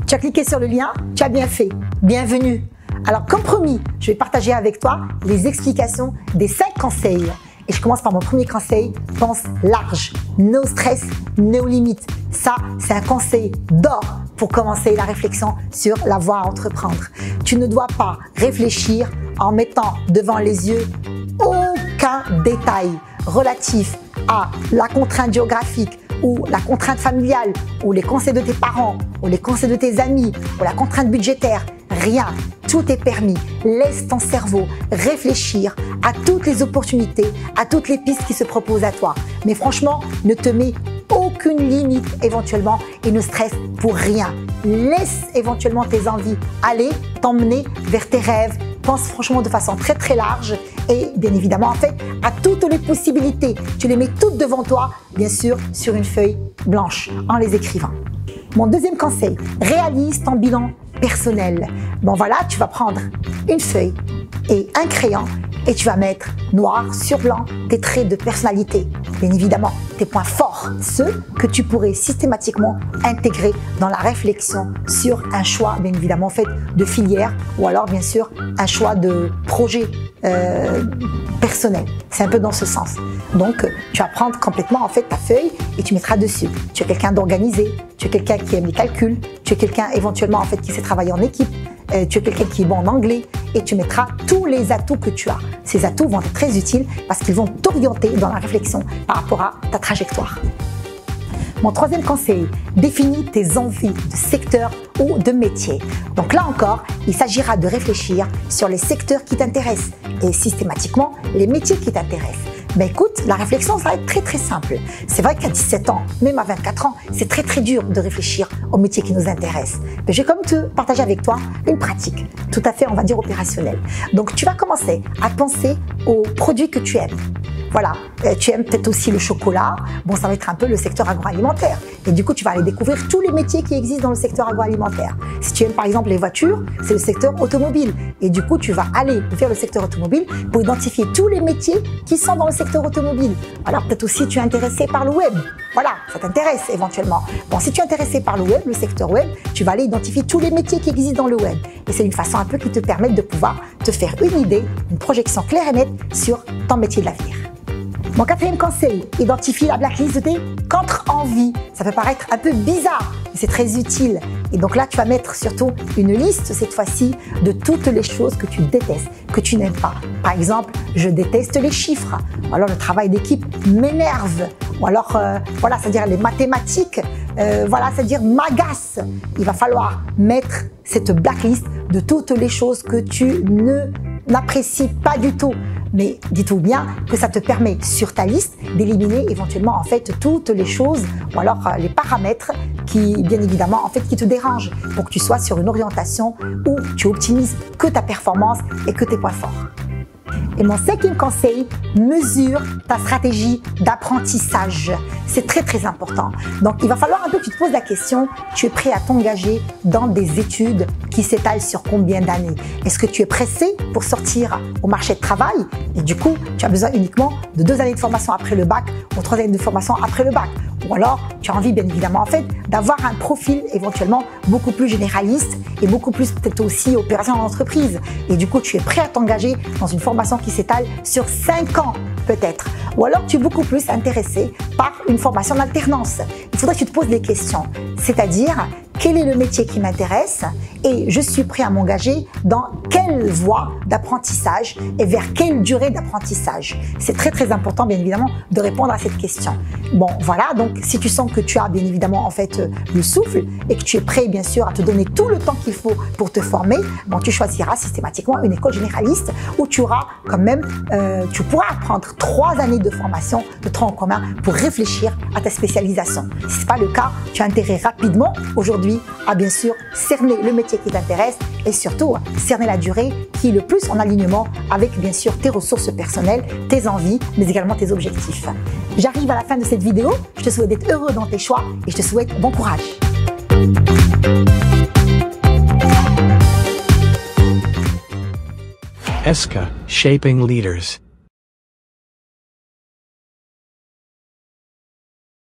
Tu as cliqué sur le lien, tu as bien fait. Bienvenue. Alors comme promis, je vais partager avec toi les explications des 5 conseils. Et je commence par mon premier conseil, pense large. No stress, no limites. Ça, c'est un conseil d'or pour commencer la réflexion sur la voie à entreprendre. Tu ne dois pas réfléchir en mettant devant les yeux aucun détail relatif à la contrainte géographique ou la contrainte familiale ou les conseils de tes parents ou les conseils de tes amis ou la contrainte budgétaire. Rien, tout est permis. Laisse ton cerveau réfléchir à toutes les opportunités, à toutes les pistes qui se proposent à toi. Mais franchement, ne te mets aucune limite éventuellement et ne stresse pour rien. Laisse éventuellement tes envies aller, t'emmener vers tes rêves. Pense franchement de façon très large et bien évidemment en fait à toutes les possibilités. Tu les mets toutes devant toi, bien sûr, sur une feuille blanche en les écrivant. Mon deuxième conseil, réalise ton bilan personnel. Bon voilà, tu vas prendre une feuille et un crayon et tu vas mettre noir sur blanc tes traits de personnalité. Bien évidemment, tes points forts, ceux que tu pourrais systématiquement intégrer dans la réflexion sur un choix, bien évidemment, fait de filière ou alors, bien sûr, un choix de projet personnel. C'est un peu dans ce sens. Donc, tu vas prendre complètement, en fait, ta feuille et tu mettras dessus. Tu es quelqu'un d'organisé, tu es quelqu'un qui aime les calculs, tu es quelqu'un éventuellement, en fait, qui sait travailler en équipe, tu es quelqu'un qui est bon en anglais et tu mettras tous les atouts que tu as. Ces atouts vont être très utiles parce qu'ils vont t'orienter dans la réflexion par rapport à ta trajectoire. Mon troisième conseil, définis tes envies de secteur ou de métier. Donc là encore, il s'agira de réfléchir sur les secteurs qui t'intéressent et systématiquement les métiers qui t'intéressent. Ben écoute, la réflexion, ça va être très simple. C'est vrai qu'à 17 ans, même à 24 ans, c'est très dur de réfléchir aux métiers qui nous intéressent. Mais je vais comme te partager avec toi une pratique, tout à fait, on va dire, opérationnelle. Donc, tu vas commencer à penser aux produits que tu aimes. Voilà, tu aimes peut-être aussi le chocolat, bon ça va être un peu le secteur agroalimentaire et du coup tu vas aller découvrir tous les métiers qui existent dans le secteur agroalimentaire. Si tu aimes par exemple les voitures, c'est le secteur automobile et du coup tu vas aller vers le secteur automobile pour identifier tous les métiers qui sont dans le secteur automobile. Alors peut-être aussi tu es intéressé par le web, voilà, ça t'intéresse éventuellement. Bon, si tu es intéressé par le web, le secteur web, tu vas aller identifier tous les métiers qui existent dans le web et c'est une façon un peu qui te permet de pouvoir te faire une idée, une projection claire et nette sur ton métier de l'avenir. Mon quatrième conseil, identifie la blacklist de tes contre-envies. Ça peut paraître un peu bizarre, mais c'est très utile. Et donc là, tu vas mettre surtout une liste, cette fois-ci, de toutes les choses que tu détestes, que tu n'aimes pas. Par exemple, je déteste les chiffres. Ou alors, le travail d'équipe m'énerve. Ou alors, voilà, c'est-à-dire les mathématiques, voilà, c'est-à-dire m'agace. Il va falloir mettre cette blacklist de toutes les choses que tu n'apprécies pas du tout. Mais dis-toi bien que ça te permet sur ta liste d'éliminer éventuellement en fait toutes les choses ou alors les paramètres qui bien évidemment en fait qui te dérangent pour que tu sois sur une orientation où tu optimises que ta performance et que tes points forts. Et mon cinquième conseil, mesure ta stratégie d'apprentissage. C'est très important. Donc, il va falloir un peu que tu te poses la question, tu es prêt à t'engager dans des études qui s'étalent sur combien d'années? Est-ce que tu es pressé pour sortir au marché de travail? Et du coup, tu as besoin uniquement de 2 années de formation après le bac ou 3 années de formation après le bac. Ou alors, tu as envie, bien évidemment, en fait, d'avoir un profil éventuellement beaucoup plus généraliste et beaucoup plus peut-être aussi opérationnel en entreprise. Et du coup, tu es prêt à t'engager dans une formation qui s'étale sur 5 ans, peut-être. Ou alors, tu es beaucoup plus intéressé par une formation en alternance. Il faudrait que tu te poses des questions. C'est-à-dire, quel est le métier qui m'intéresse et je suis prêt à m'engager dans quelle voie d'apprentissage et vers quelle durée d'apprentissage. C'est très important, bien évidemment, de répondre à cette question. Bon, voilà, donc si tu sens que tu as bien évidemment en fait le souffle et que tu es prêt, bien sûr, à te donner tout le temps qu'il faut pour te former, bon, tu choisiras systématiquement une école généraliste où tu auras quand même, tu pourras prendre 3 années de formation de tronc commun pour réfléchir à ta spécialisation. Si ce n'est pas le cas, tu as intérêt rapidement aujourd'hui à bien sûr cerner le métier qui t'intéresse et surtout cerner la durée qui est le plus en alignement avec bien sûr tes ressources personnelles, tes envies, mais également tes objectifs. J'arrive à la fin de cette vidéo, je te souhaite d'être heureux dans tes choix et je te souhaite bon courage. ESCA, Shaping Leaders.